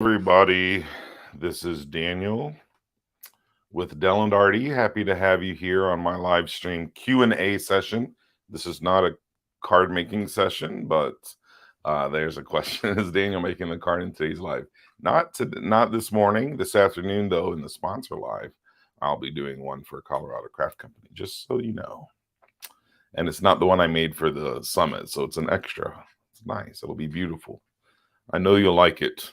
Everybody, this is Daniel with Dell and Arty. Happy to have you here on my live stream Q&A session. This is not a card making session, but there's a question: Is Daniel making the card in today's live? Not this morning. This afternoon, though, in the sponsor live, I'll be doing one for Colorado Craft Company, just so you know. And it's not the one I made for the summit, so it's an extra. It's nice. It'll be beautiful. I know you'll like it.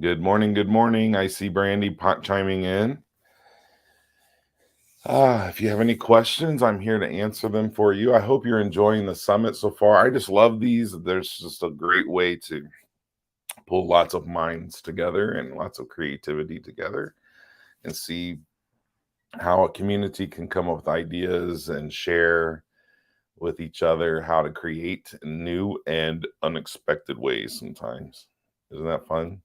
Good morning. Good morning. I see Brandy chiming in. If you have any questions, I'm here to answer them for you. I hope you're enjoying the summit so far. I just love these. There's just a great way to pull lots of minds together and lots of creativity together and see how a community can come up with ideas and share with each other how to create new and unexpected ways sometimes. Isn't that fun?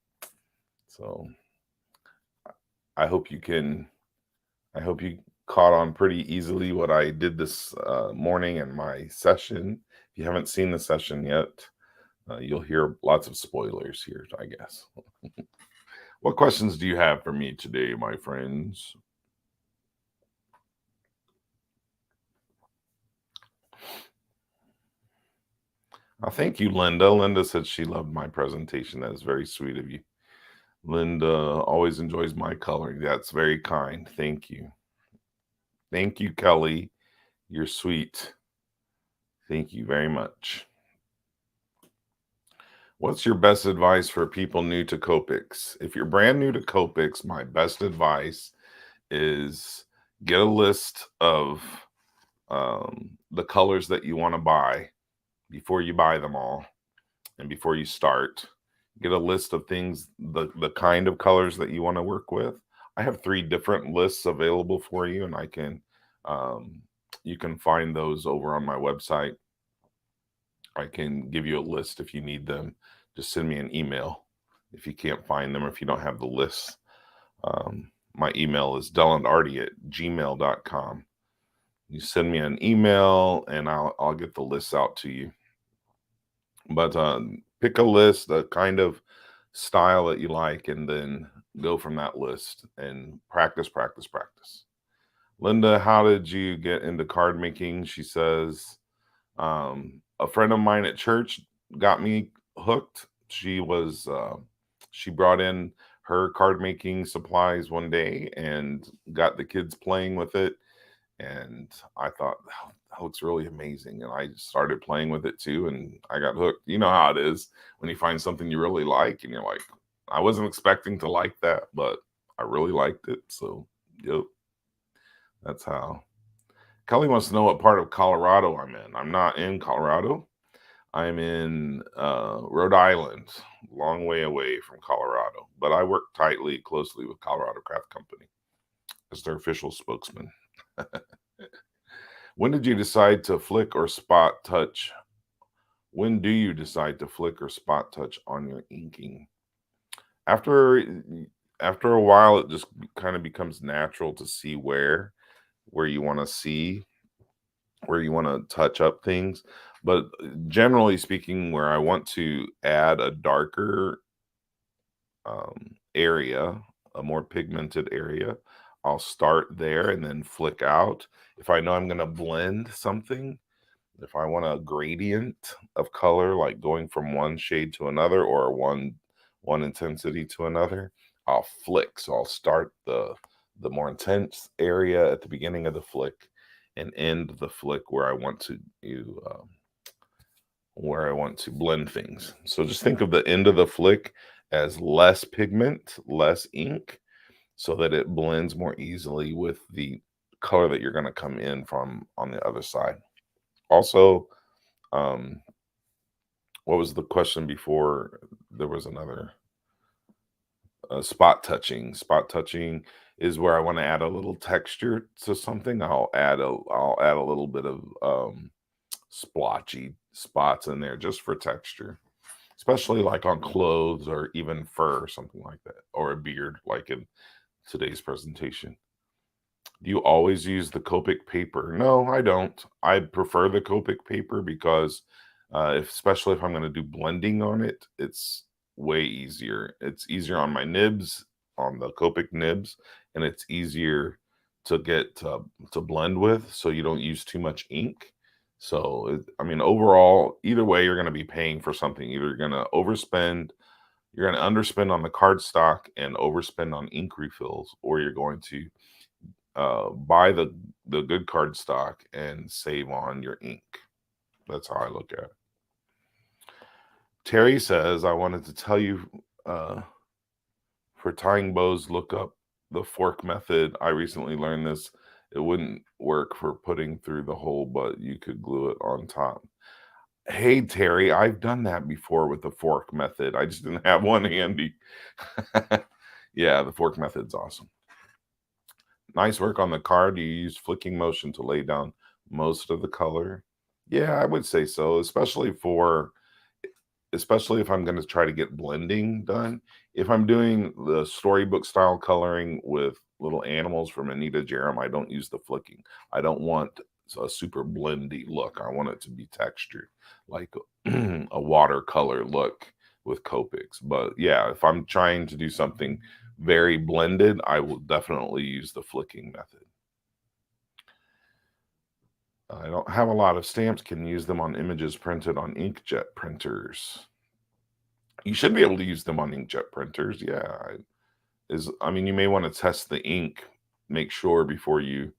So I hope you caught on pretty easily what I did this morning in my session. If you haven't seen the session yet, you'll hear lots of spoilers here, I guess. What questions do you have for me today, my friends? Thank you, Linda. Linda said she loved my presentation. That is very sweet of you. Linda always enjoys my coloring. That's very kind. Thank you. Thank you, Kelly. You're sweet. Thank you very much. What's your best advice for people new to Copics? If you're brand new to Copics, my best advice is get a list of the colors that you want to buy before you buy them all and before you start. Get a list of things, the kind of colors that you want to work with. I have 3 different lists available for you, and I can you can find those over on my website. I can give you a list if you need them. Just send me an email if you can't find them or if you don't have the list. My email is dellandarty@gmail.com. You send me an email and I'll get the lists out to you. But pick a list, the kind of style that you like, and then go from that list and practice. Linda, how did you get into card making? She says, a friend of mine at church got me hooked. She brought in her card making supplies one day and got the kids playing with it. And I thought, that looks really amazing. And I started playing with it too. And I got hooked. You know how it is when you find something you really like and you're like, I wasn't expecting to like that, but I really liked it. So, yep, that's how. Kelly wants to know what part of Colorado I'm in. I'm not in Colorado. I'm in Rhode Island, long way away from Colorado. But I work closely with Colorado Craft Company as their official spokesman. When did you decide to flick or spot touch? When do you decide to flick or spot touch on your inking? After a while, it just kind of becomes natural to see where you want to see, where you want to touch up things. But generally speaking, where I want to add a darker area, a more pigmented area, I'll start there and then flick out. If I know I'm going to blend something, if I want a gradient of color, like going from one shade to another or one intensity to another, I'll flick. So I'll start the more intense area at the beginning of the flick and end the flick where I want to blend things. So just think of the end of the flick as less pigment, less ink, so that it blends more easily with the color that you're going to come in from on the other side. Also, what was the question before? There was another spot touching. Spot touching is where I want to add a little texture to something. I'll add a little bit of splotchy spots in there just for texture, especially like on clothes or even fur or something like that, or a beard like in today's presentation. Do you always use the Copic paper? No, I don't. I prefer the Copic paper because especially if I'm going to do blending on it, it's way easier. It's easier on my nibs, on the Copic nibs, and it's easier to get to blend with, so you don't use too much ink. So, I mean, overall, either way, you're going to be paying for something. Either you're going to overspend, you're going to underspend on the cardstock and overspend on ink refills, or you're going to buy the good cardstock and save on your ink. That's how I look at it. Terry says, I wanted to tell you for tying bows, look up the fork method. I recently learned this. It wouldn't work for putting through the hole, but you could glue it on top. Hey, Terry, I've done that before with the fork method. I just didn't have one handy. Yeah, the fork method's awesome. Nice work on the card. You use flicking motion to lay down most of the color. Yeah, I would say so, especially if I'm going to try to get blending done. If I'm doing the storybook style coloring with little animals from Anita Jerem, I don't use the flicking. I don't want a super blendy look. I want it to be textured, like a watercolor look with Copics. But yeah, if I'm trying to do something very blended, I will definitely use the flicking method. I don't have a lot of stamps. Can use them on images printed on inkjet printers. You should be able to use them on inkjet printers. Yeah, I mean, you may want to test the ink, make sure before you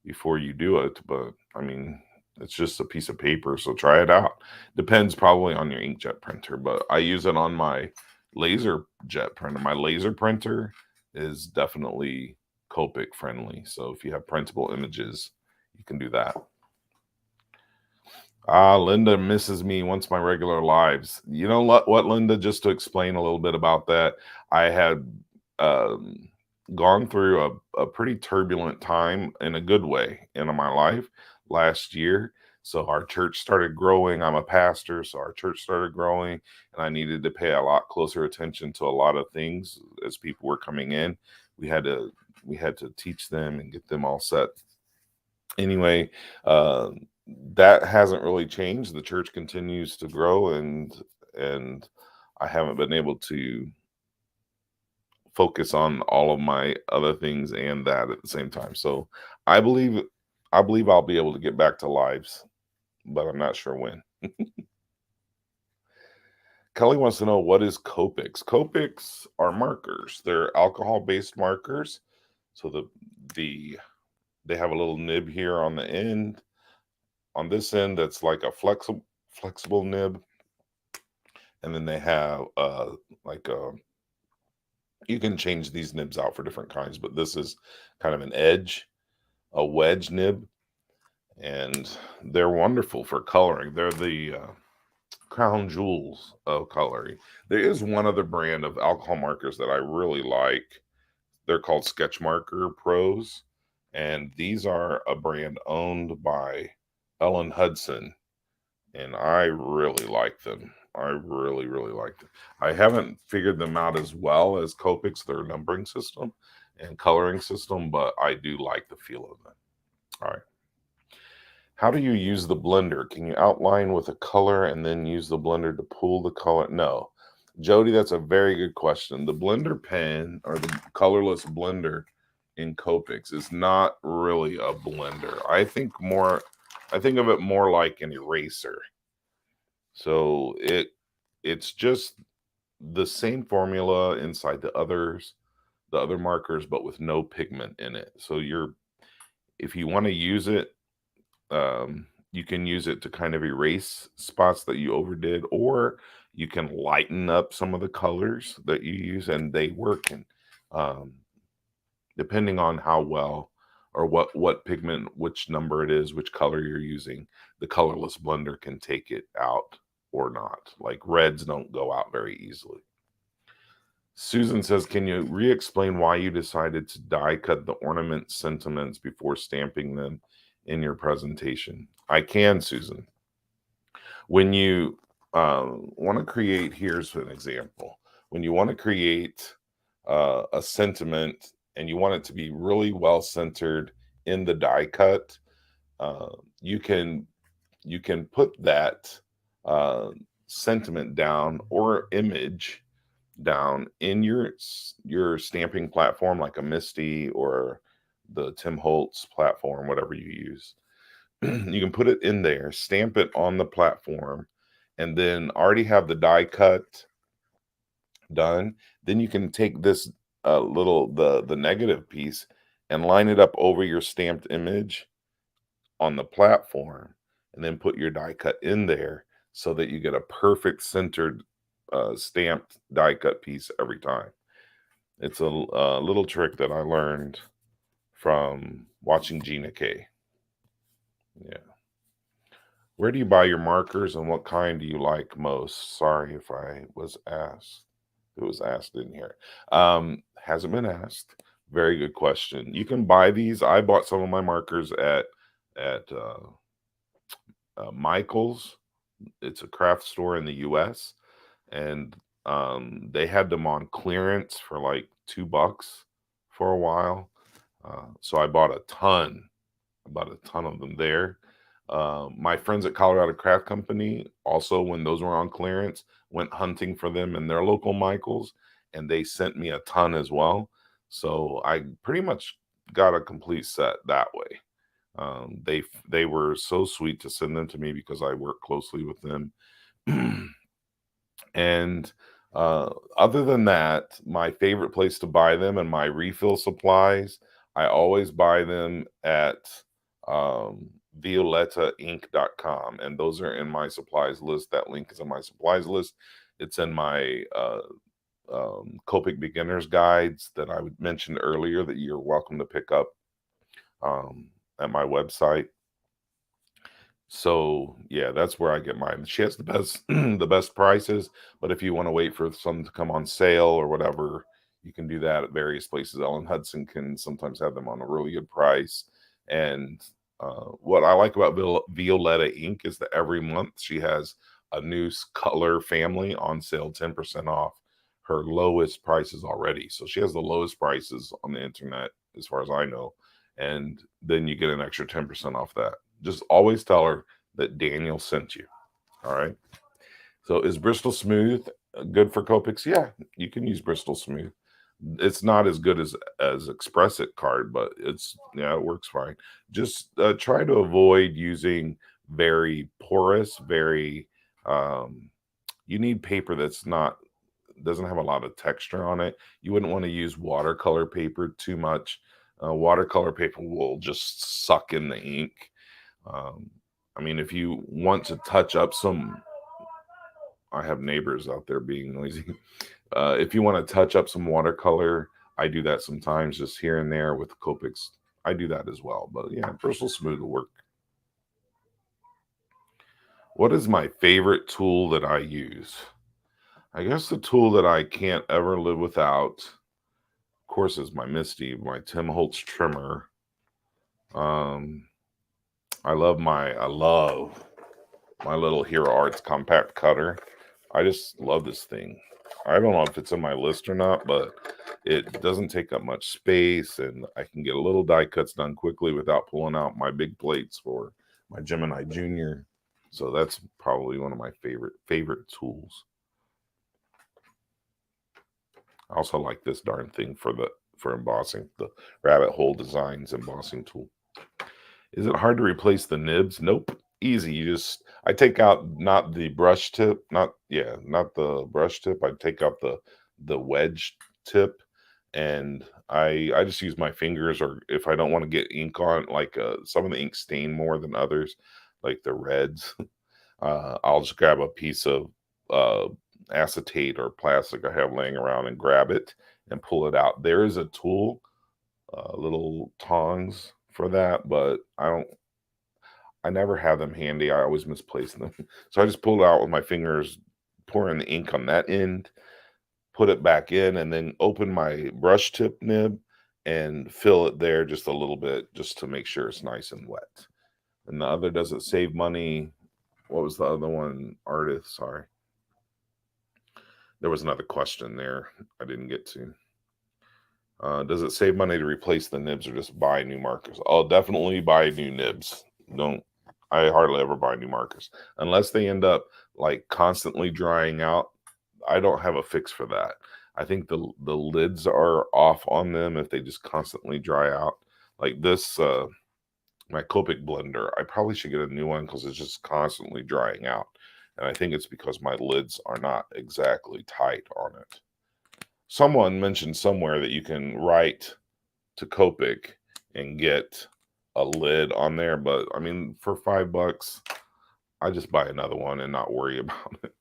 do it. But I mean, it's just a piece of paper, so try it out. Depends probably on your inkjet printer, but I use it on my laser jet printer. My laser printer is definitely Copic friendly. So if you have printable images, you can do that. Linda misses me once my regular lives. You know what, Linda, just to explain a little bit about that, I had gone through a pretty turbulent time in a good way in my life last year. So our church started growing. I'm a pastor, so our church started growing, and I needed to pay a lot closer attention to a lot of things as people were coming in. We had to teach them and get them all set. Anyway, that hasn't really changed. The church continues to grow, and I haven't been able to focus on all of my other things and that at the same time. So I believe I'll be able to get back to lives, but I'm not sure when. Kelly wants to know, what is Copics? Copics are markers. They're alcohol-based markers. So they have a little nib here on the end. On this end, that's like a flexible nib, and then they have you can change these nibs out for different kinds, but this is kind of a wedge nib, and they're wonderful for coloring. They're the crown jewels of coloring. There is one other brand of alcohol markers that I really like. They're called Sketch Marker Pros, and these are a brand owned by Ellen Hudson, and I really like them. I really, really like them. I haven't figured them out as well as Copics, their numbering system and coloring system, but I do like the feel of them. All right. How do you use the blender? Can you outline with a color and then use the blender to pull the color? No. Jody, that's a very good question. The blender pen, or the colorless blender in Copics, is not really a blender. I think of it more like an eraser. So it's just the same formula inside the other markers, but with no pigment in it. So if you want to use it, you can use it to kind of erase spots that you overdid, or you can lighten up some of the colors that you use, and they work. And depending on how well or what pigment, which number it is, which color you're using, the colorless blender can take it out or not. Like reds don't go out very easily. Susan says, can you re-explain why you decided to die cut the ornament sentiments before stamping them in your presentation? I can, Susan. When you want to create, here's an example. When you want to create a sentiment and you want it to be really well centered in the die cut, you can put that sentiment down or image down in your stamping platform, like a Misty or the Tim Holtz platform, whatever you use. You can put it in there, stamp it on the platform, and then already have the die cut done. Then you can take this the negative piece and line it up over your stamped image on the platform, and then put your die cut in there so that you get a perfect centered stamped die cut piece every time. It's a little trick that I learned from watching Gina K. Yeah. Where do you buy your markers, and what kind do you like most? Sorry if I was asked. It was asked in here. Hasn't been asked. Very good question. You can buy these. I bought some of my markers at Michael's. It's a craft store in the U.S. and they had them on clearance for like $2 for a while. So I bought a ton. Of them there. My friends at Colorado Craft Company also, when those were on clearance, went hunting for them in their local Michaels, and they sent me a ton as well. So I pretty much got a complete set that way. They were so sweet to send them to me because I work closely with them. And other than that, my favorite place to buy them and my refill supplies, I always buy them at violettainc.com, and those are in my supplies list. That link is in my supplies list. It's in my Copic beginners guides that I mentioned earlier that you're welcome to pick up at my website. So yeah, that's where I get mine. She has the best the best prices, but if you want to wait for some to come on sale or whatever, you can do that at various places. Ellen Hudson can sometimes have them on a really good price. And what I like about Violetta Ink is that every month she has a new color family on sale, 10% off her lowest prices already. So she has the lowest prices on the internet, as far as I know. And then you get an extra 10% off that. Just always tell her that Daniel sent you. All right. So is Bristol Smooth good for Copics? Yeah, you can use Bristol Smooth. It's not as good as Express It card, but it works fine. Just try to avoid using very porous, very you need paper that's doesn't have a lot of texture on it. You wouldn't want to use watercolor paper too much. Watercolor paper will just suck in the ink. I mean, if you want to touch up some, I have neighbors out there being noisy. If you want to touch up some watercolor, I do that sometimes, just here and there with Copics. I do that as well. But yeah, Bristol Smooth will work. What is my favorite tool that I use? I guess the tool that I can't ever live without, of course, is my Misty, my Tim Holtz trimmer. I love my little Hero Arts compact cutter. I just love this thing. I don't know if it's in my list or not, but it doesn't take up much space, and I can get a little die cuts done quickly without pulling out my big plates for my Gemini Junior. So that's probably one of my favorite tools. I also like this darn thing for embossing, the rabbit hole designs embossing tool. Is it hard to replace the nibs? Nope. Easy. I take out not the brush tip, not the brush tip. I take out the wedge tip, and I just use my fingers, or if I don't want to get ink on, like some of the ink stain more than others, like the reds, I'll just grab a piece of acetate or plastic I have laying around and grab it and pull it out. There is a tool, little tongs for that, but I never have them handy. I always misplace them. So I just pull it out with my fingers, pour in the ink on that end, put it back in, and then open my brush tip nib and fill it there just a little bit, just to make sure it's nice and wet. And the other, does it save money? What was the other one? Artist, sorry. There was another question there I didn't get to. Does it save money to replace the nibs or just buy new markers? I'll definitely buy new nibs. I hardly ever buy new markers unless they end up like constantly drying out. I don't have a fix for that. I think the lids are off on them if they just constantly dry out. Like this, my Copic blender, I probably should get a new one because it's just constantly drying out. And I think it's because my lids are not exactly tight on it. Someone mentioned somewhere that you can write to Copic and get a lid on there, but I mean, for $5, I just buy another one and not worry about it.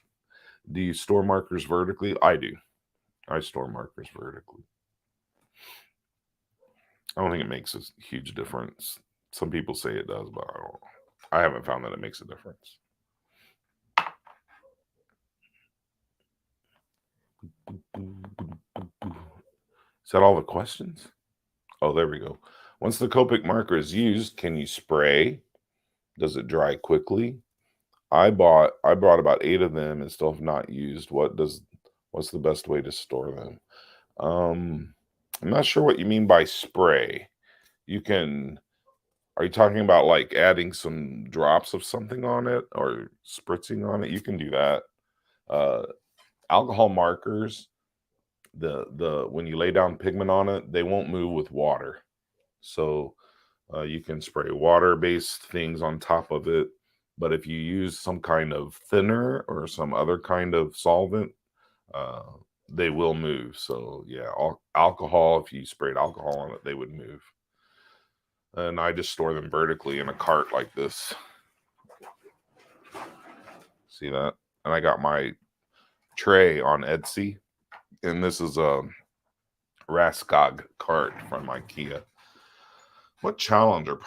Do you store markers vertically? I do. I store markers vertically. I don't think it makes a huge difference. Some people say it does, but I haven't found that it makes a difference. Is that all the questions? Oh, there we go. Once the Copic marker is used, can you spray? Does it dry quickly? I bought about 8 of them and still have not used. What's the best way to store them? I'm not sure what you mean by spray. Are you talking about like adding some drops of something on it or spritzing on it? You can do that. Alcohol markers, when you lay down pigment on it, they won't move with water. So you can spray water-based things on top of it. But if you use some kind of thinner or some other kind of solvent, they will move. So yeah, alcohol, if you sprayed alcohol on it, they would move. And I just store them vertically in a cart like this. See that? And I got my tray on Etsy. And this is a Raskog cart from IKEA. What challenge or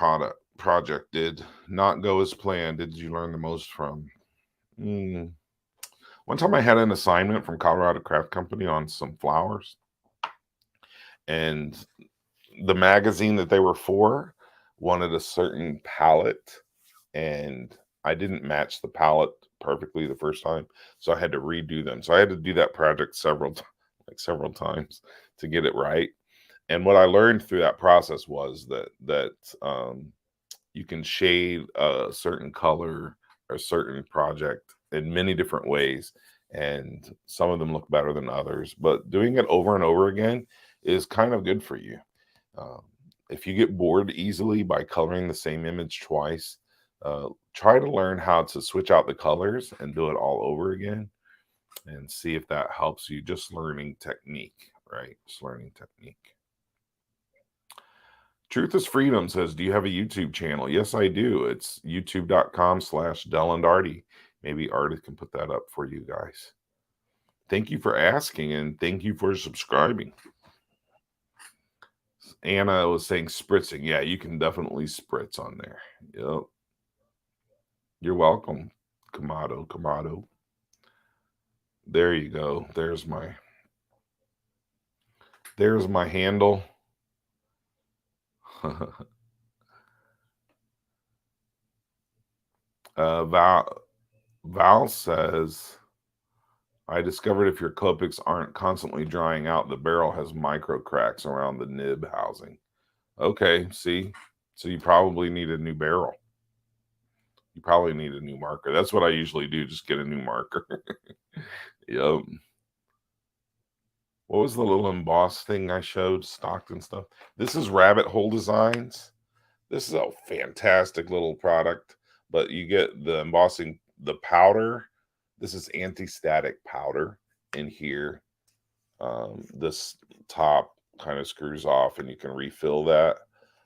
project did not go as planned? Did you learn the most from? One time I had an assignment from Colorado Craft Company on some flowers. And the magazine that they were for wanted a certain palette. And I didn't match the palette perfectly the first time. So I had to redo them. So I had to do that project several times to get it right. And what I learned through that process was that you can shade a certain color or a certain project in many different ways. And some of them look better than others. But doing it over and over again is kind of good for you. If you get bored easily by coloring the same image twice, try to learn how to switch out the colors and do it all over again and see if that helps you. Just learning technique, right? Just learning technique. Truth is Freedom says, do you have a YouTube channel? Yes, I do. It's youtube.com/DellandArty. Maybe Arty can put that up for you guys. Thank you for asking, and thank you for subscribing. Anna was saying spritzing. Yeah, you can definitely spritz on there. Yep. You're welcome, Kamado. There you go. There's my handle. Val says, I discovered if your Copics aren't constantly drying out, the barrel has micro cracks around the nib housing. Okay, see? So you probably need a new barrel. You probably need a new marker. That's what I usually do, just get a new marker. Yep. What was the little embossed thing I showed, stocked and stuff? This is Rabbit Hole Designs. This is a fantastic little product, but you get the embossing, the powder. This is AntiStatic Powder in here. This top kind of screws off and you can refill that.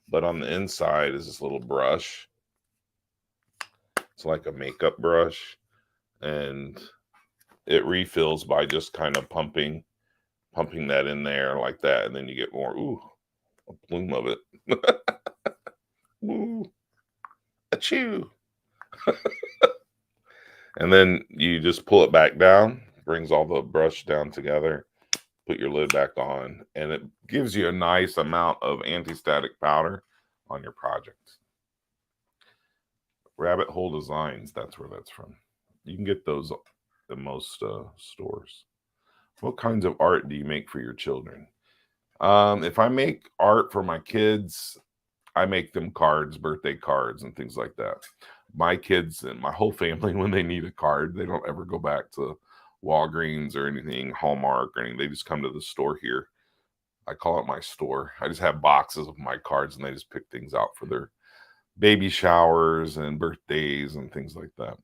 But on the inside is this little brush. It's like a makeup brush. And it refills by just kind of pumping that in there like that. And then you get more, a plume of it. Ooh, achoo. And then you just pull it back down, brings all the brush down together, put your lid back on, and it gives you a nice amount of anti-static powder on your project. Rabbit Hole Designs, that's where that's from. You can get those at most stores. What kinds of art do you make for your children? If I make art for my kids, I make them cards, birthday cards, and things like that. My kids and my whole family, when they need a card, they don't ever go back to Walgreens or anything, Hallmark or anything. They just come to the store here. I call it my store. I just have boxes of my cards, and they just pick things out for their baby showers and birthdays and things like that.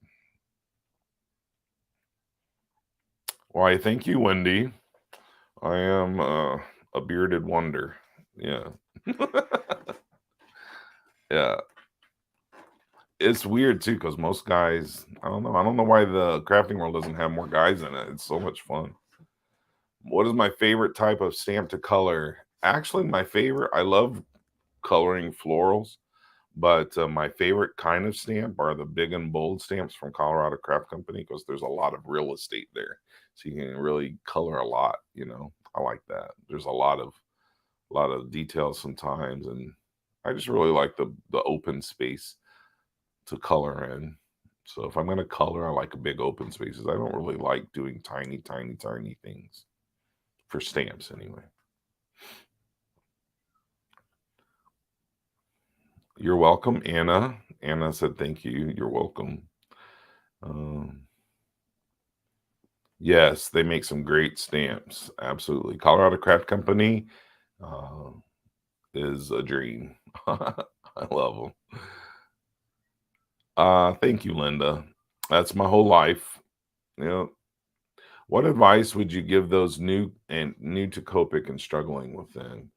Why, thank you, Wendy. I am a bearded wonder. Yeah. Yeah. It's weird too, because most guys, I don't know why the crafting world doesn't have more guys in it. It's so much fun. What is my favorite type of stamp to color? Actually, I love coloring florals, but my favorite kind of stamp are the big and bold stamps from Colorado Craft Company, because there's a lot of real estate there. So you can really color a lot, I like that. There's a lot of details sometimes, and I just really like the open space to color in. So if I'm going to color, I like big open spaces. I don't really like doing tiny, tiny, tiny things for stamps anyway. You're welcome, Anna. Anna said thank you. You're welcome. Yes, they make some great stamps. Absolutely. Colorado Craft Company is a dream. I love them. Thank you, Linda. That's my whole life. What advice would you give those new to Copic and struggling within?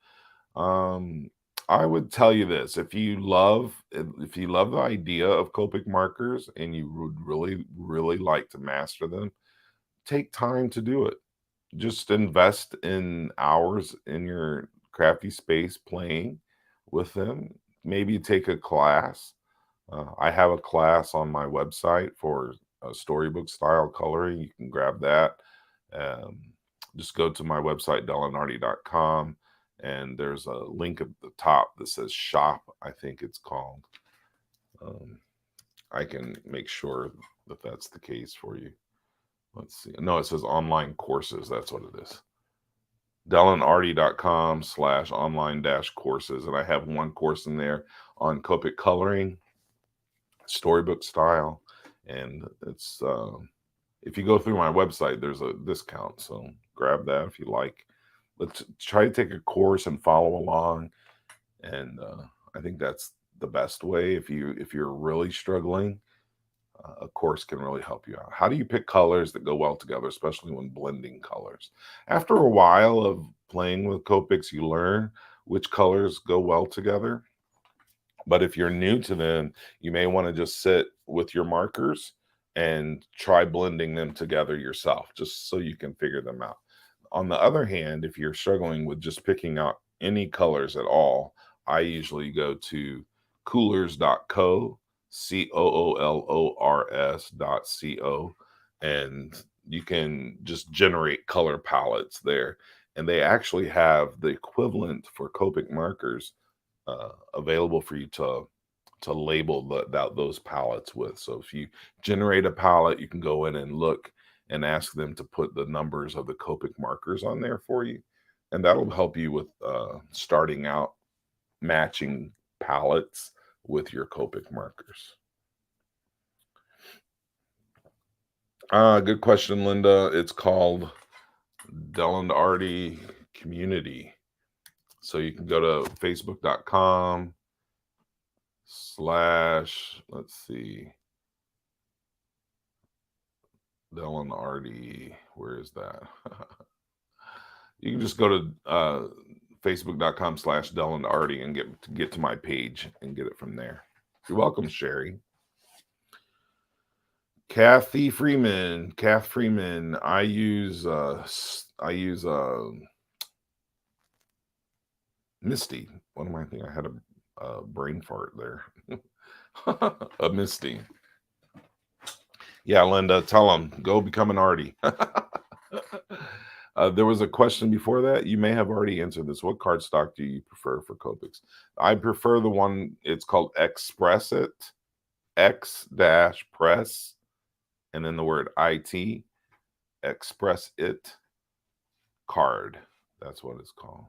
I would tell you this: if you love the idea of Copic markers and you would really, really like to master them, take time to do it. Just invest in hours in your crafty space playing with them. Maybe take a class. I have a class on my website for storybook style coloring. You can grab that. Um, just go to my website, dellandarty.com, and there's a link at the top that says shop, I think it's called. I can make sure that that's the case for you. Let's see. No, it says online courses. That's what it is. dellandarty.com/online-courses. And I have one course in there on Copic coloring, storybook style. And it's, if you go through my website, there's a discount. So grab that if you like. Let's try to take a course and follow along. And I think that's the best way. If you're really struggling, a course can really help you out. How do you pick colors that go well together, especially when blending colors? After a while of playing with Copics, you learn which colors go well together. But if you're new to them, you may want to just sit with your markers and try blending them together yourself, just so you can figure them out. On the other hand, if you're struggling with just picking out any colors at all, I usually go to coolors.co, coolors.co, and you can just generate color palettes there. And they actually have the equivalent for Copic markers available for you to label those palettes with. So if you generate a palette, you can go in and look and ask them to put the numbers of the Copic markers on there for you, and that'll help you with starting out matching palettes with your Copic markers. Good question, Linda. It's called Del and Arty Community. So you can go to facebook.com/ let's see, Del and Arty. Where is that? You can just go to facebook.com/Del and Arty and get to my page and get it from there. You're welcome, Sherry. Kath Freeman. I use Misty. What am I thinking? I had a brain fart there. A Misty. Yeah, Linda, tell them, go become an Arty. There was a question before that. You may have already answered this. What cardstock do you prefer for Copics? I prefer the one, it's called Express It, X-Press, and then the word IT, Express It card. That's what it's called.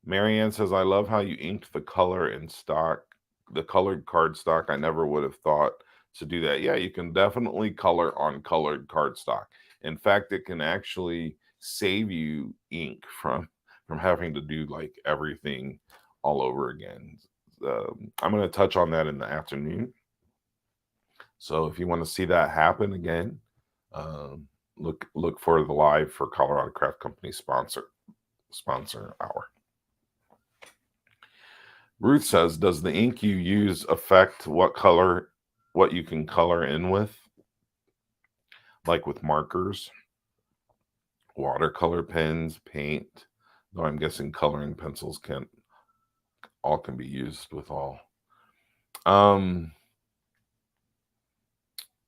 Marianne says, I love how you inked the color in stock, the colored cardstock. I never would have thought to do that. Yeah, you can definitely color on colored cardstock. In fact, it can actually save you ink from having to do like everything all over again. I'm going to touch on that in the afternoon. So if you want to see that happen again, look for the live for Colorado Craft Company sponsor hour. Ruth says, does the ink you use affect what you can color in with? Like with markers, watercolor pens, paint? Though I'm guessing coloring pencils can be used with all.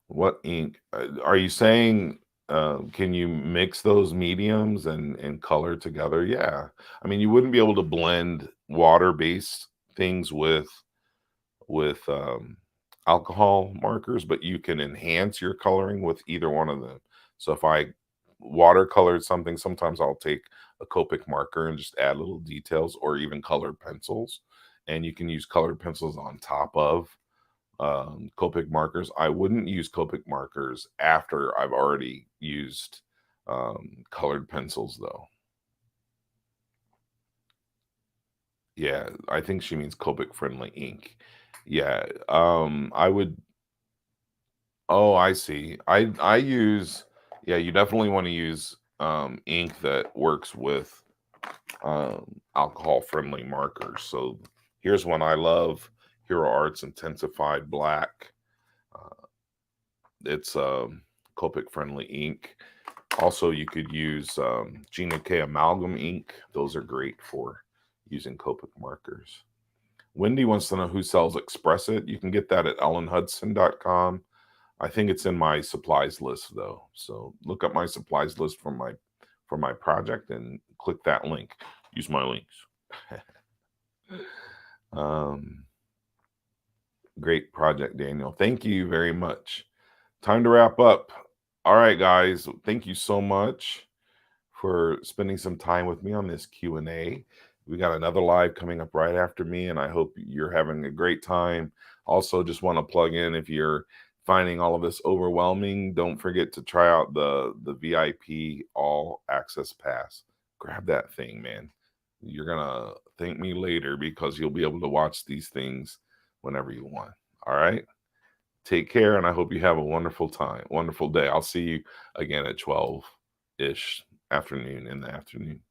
What ink? Are you saying can you mix those mediums and color together? Yeah. I mean, you wouldn't be able to blend water-based things with alcohol markers, but you can enhance your coloring with either one of them. So if I watercolored something, sometimes I'll take a Copic marker and just add little details, or even colored pencils. And you can use colored pencils on top of Copic markers. I wouldn't use Copic markers after I've already used colored pencils, though. Yeah, I think she means Copic friendly ink. Yeah, I would. Oh, I see. I use. Yeah, you definitely want to use ink that works with alcohol friendly markers. So here's one I love: Hero Arts Intensified Black. It's Copic friendly ink. Also, you could use Gina K amalgam ink. Those are great for using Copic markers. Wendy wants to know who sells Express It. You can get that at ellenhudson.com. I think it's in my supplies list though. So look up my supplies list for my project and click that link. Use my links. Great project, Daniel. Thank you very much. Time to wrap up. All right, guys. Thank you so much for spending some time with me on this Q&A. We got another live coming up right after me, and I hope you're having a great time. Also, just want to plug in, if you're finding all of this overwhelming, don't forget to try out the VIP All Access Pass. Grab that thing, man. You're going to thank me later, because you'll be able to watch these things whenever you want. All right? Take care, and I hope you have a wonderful day. I'll see you again at 12-ish in the afternoon.